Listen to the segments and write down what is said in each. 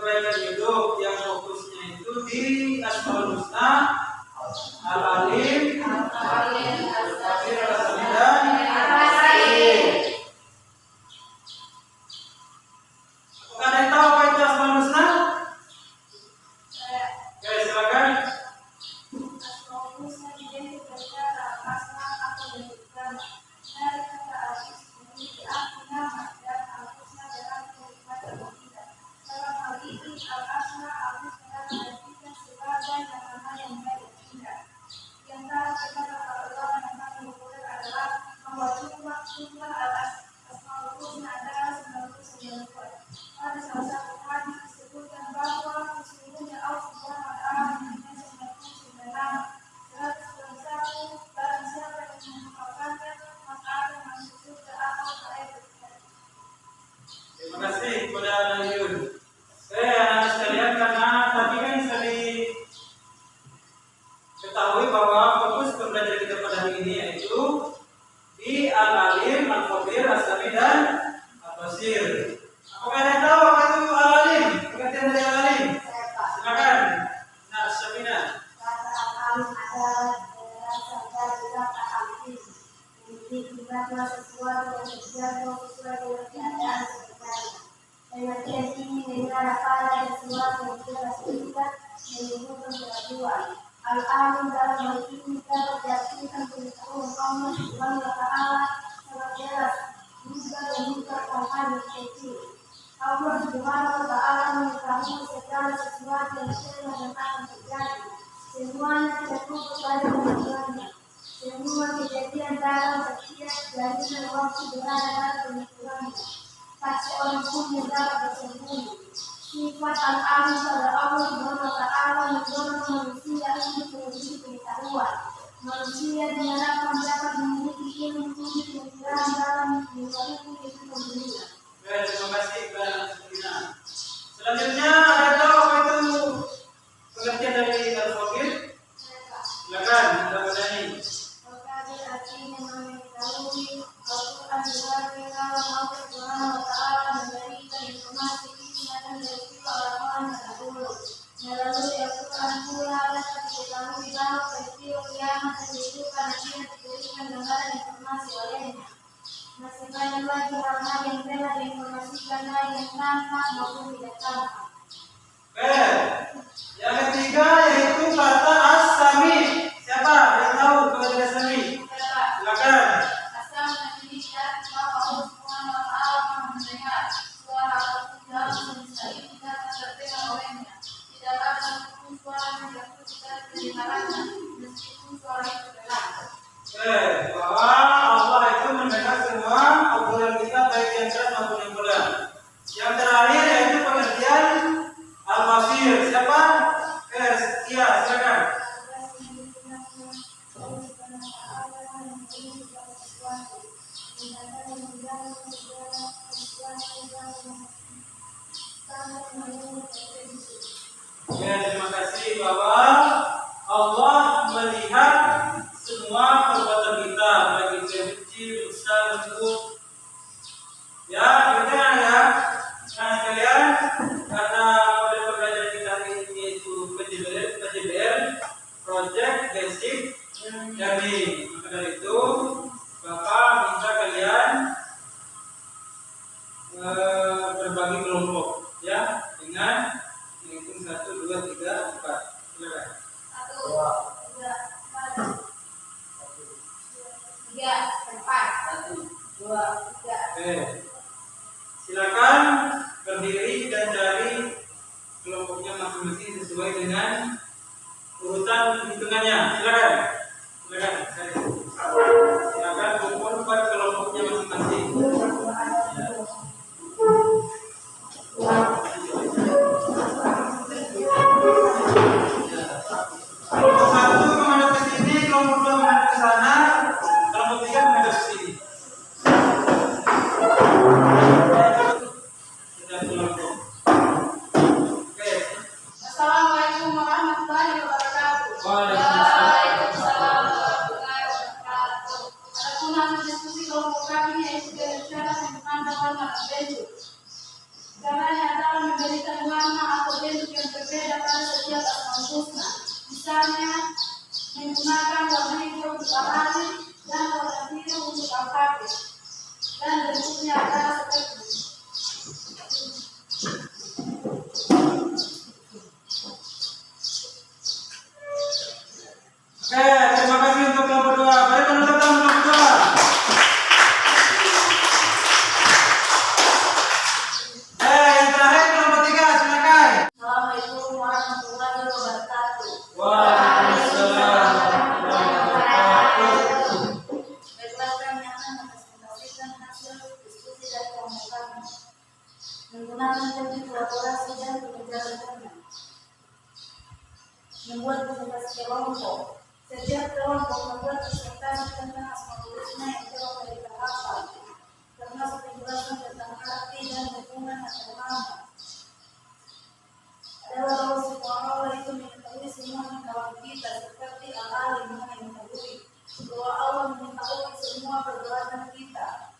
kebaikan Terima kasih kepada Nahyun. Anak sekalian, karena tadi kan sudah diketahui bahwa fokus pembelajaran kita pada hari ini yaitu di Al-Alim, Al-Khabir, As-Sami dan Al-Basir. Apakah ada yang tahu apa itu Al-Alim? Pengertian dari Al-Alim? Silakan. Nah, Syamina. Kata Al-Alim adalah saja tidak alim. Ini tidaklah sesuatu yang terjadi sesuai dengan keadaan sebenarnya. Pengertian ini mengarah pada sesuatu yang jelas tidak menimbulkan keraguan. Al-Alim dalam hal ini dapat diartikan pengetahuan Allah Subhanahu wa Ta'ala sangat jelas, juga dan juga tanpa kecil. Allah Subhanahu wa Ta'ala mengetahui segala sesuatu yang sudah dan akan terjadi. Semuanya tidak luput dari pengetahuannya. Semua kejadian dalam setiap jalinan waktu berada dalam pengetahuannya. Tak seorang pun yang dapat bersembunyi. Sifat Al-Alim pada Allah Subhanahu wa Ta'ala mendorong manusia untuk memiliki pengetahuan. Manusia diharapkan dapat memiliki ilmu yang dalam mengetahui itu dunia. Terima kasih kepada Sabrina. Selanjutnya ada tahu apa itu pengertian dari Al-Khabir? Silakan, Mbak Dani. Al-Khabir artinya mengetahui Al-Quran berarti kalau Allah Subhanahu wa Ta'ala memberikan informasi dan dari orang-orang terdahulu. Melalui Al-Quran pula dapat diketahui bahwa peristiwa kiamat dan kehidupan nanti diberikan gambaran informasi olehnya. Masih banyak lagi hal-hal yang telah diinformasikan baik yang tampak maupun tidak tampak. Yang ketiga yaitu kata As-Sami. Siapa yang tahu kata As-Sami? Silakan. As-Sami artinya bahwa Allah Subhanahu wa Ta'ala mendengar suara apapun dalam semesta ini dapat terdengar olehnya. Tidak ada satupun suara yang dapat didengarnya meskipun suara itu keras. Bahwa Allah itu mendengar semua obrolan kita baik yang keras maupun yang pelan. Yang terakhir yaitu pengertian Al-Basir. Siapa? Setia, silakan. Terima kasih bahwa Allah melihat semua perbuatan kita, baik itu yang kecil, besar, tersebut. Ya, demikian ya. Nah sekalian, karena model pembelajaran kita hari ini yaitu PJBR, Project Basic Learning. Maka dari itu, Bapak minta kalian berbagi kelompok, ya, dengan menghitung 1, 2, 3, 4. Silakan. 1, 2, 3, 4, 1, 2, 3. Silakan berdiri dan cari kelompoknya masing-masing sesuai dengan urutan hitungannya. Silakan. Silakan kumpul pada kelompoknya masing-masing. Kelompok 1 menghadap ke sini, kelompok 2 menghadap ke sana, kelompok 3 menghadap ke sini. Assalamualaikum warahmatullahi wabarakatuh. Waalaikumsalam. warahmatullahi wabarakatuh. Adapun hasil diskusi kelompok kami yaitu berbicara tentang warna bentuk. Caranya adalah memberikan warna atau bentuk yang berbeda pada setiap asal husna. Misalnya menggunakan warna hijau untuk Al-Alim dan warna biru untuk Al-Khabir. Dan bentuknya adalah seperti ini. Terima kasih untuk kelompok 2. Mari kita datang kelompok 2. Yang terakhir kelompok 3, silakan. membuat presentasi kelompok. Setiap kelompok membuat presentasi tentang asmaul-husna yang telah mereka hafal, termasuk penjelasan tentang arti dan hubungan antar nama. Adalah Allah Subhanahu wa itu mengetahui semua kawan kita seperti al-alim yang mengetahui bahwa Allah mengetahui semua perbuatan kita.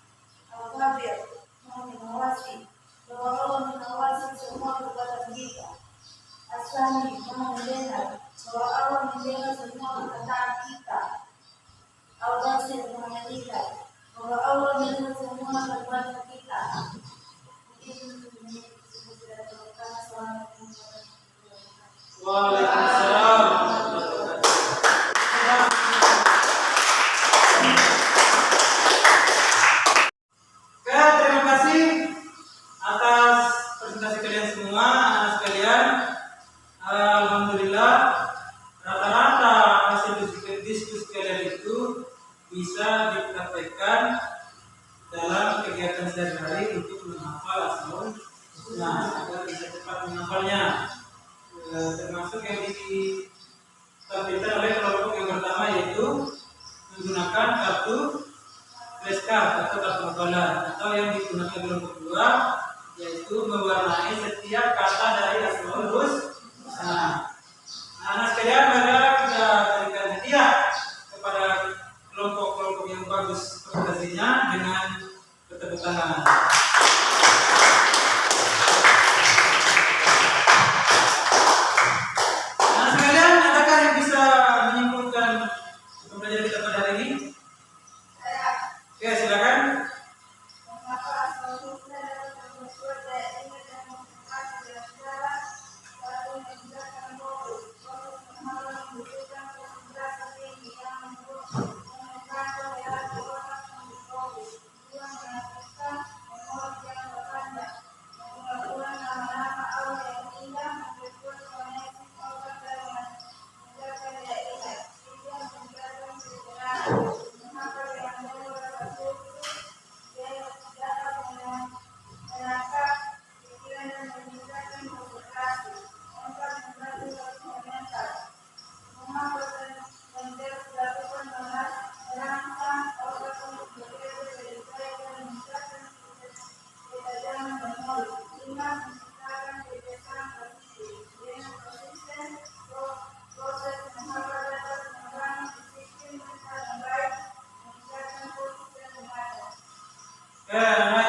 Al-Khabir mengawasi bahwa Allah mengawasi semua perbuatan kita. As-Sami mendengar bahwa Allah mendengar semua perkataan kita. Al-Basir melihat bahwa Allah melihat semua perbuatan kita. Waalaikumsalam. Terima kasih atas presentasi kalian semua, anak sekalian. Alhamdulillah, rata-rata hasil diskusi kalian itu bisa dipraktekkan dalam kegiatan sehari-hari untuk menghafal asmaul husna agar bisa cepat menghafalnya. Termasuk yang ditampilkan oleh kelompok yang pertama yaitu menggunakan kartu flashcard atau kartu hafalan, atau yang digunakan kelompok kedua yaitu mewarnai setiap kata dari asmaul husna. Anak sekalian, maka kita berikan hadiah kepada kelompok-kelompok yang bagus presentasinya dengan bertepuk tangan. Oke, silakan.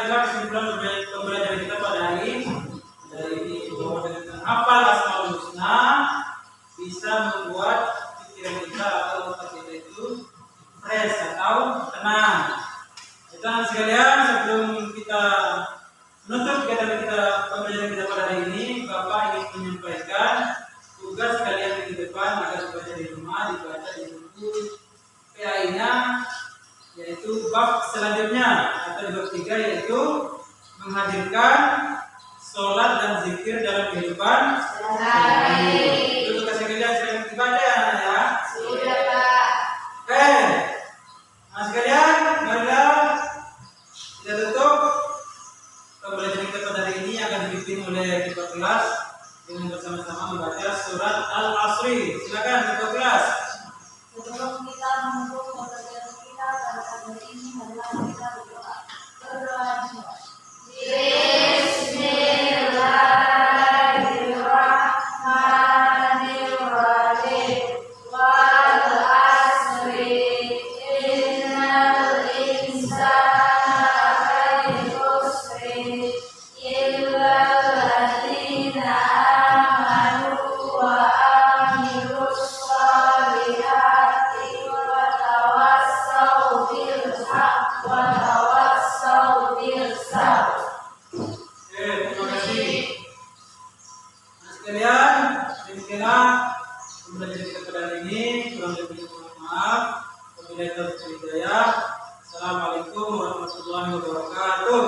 Itulah kesimpulan pembelajaran kita pada hari ini bahwa dengan hafal asmaul husna bisa membuat pikiran kita atau otak kita itu fresh atau tenang. Itu anak sekalian, sebelum kita menutup kegiatan kita pembelajaran kita pada hari ini, Bapak ingin menyampaikan tugas kalian di depan agar dibaca di rumah, dibaca di buku PAI-nya, yaitu bab selanjutnya atau bab 3, yaitu menghadirkan sholat dan zikir dalam kehidupan sehari-hari. Itu tugas kalian, silakan dibaca ya. Sudah, Pak. Oke, nah sekalian, marilah kita tutup pembelajaran kita pada hari ini akan dipimpin oleh ketua kelas dengan bersama-sama membaca surat Al-Asri. Silakan ketua kelas. Sebelum kita menutup pembelajaran kita pada hari ini, adalah kita berdoa. Berdoa semua. Bismillahirrahmanirrahim. Wal asri innal insana lafi khusr illa alladziina amanu wa amilus shalihati wa tawassaw bil haqq wa tawassaw bis sabr. Terima kasih. Nah sekalian, demikianlah pembelajaran kita pada hari ini. Kurang lebihnya mohon maaf. Wabillahi taufiq wal hidayah. Assalamualaikum warahmatullahi wabarakatuh.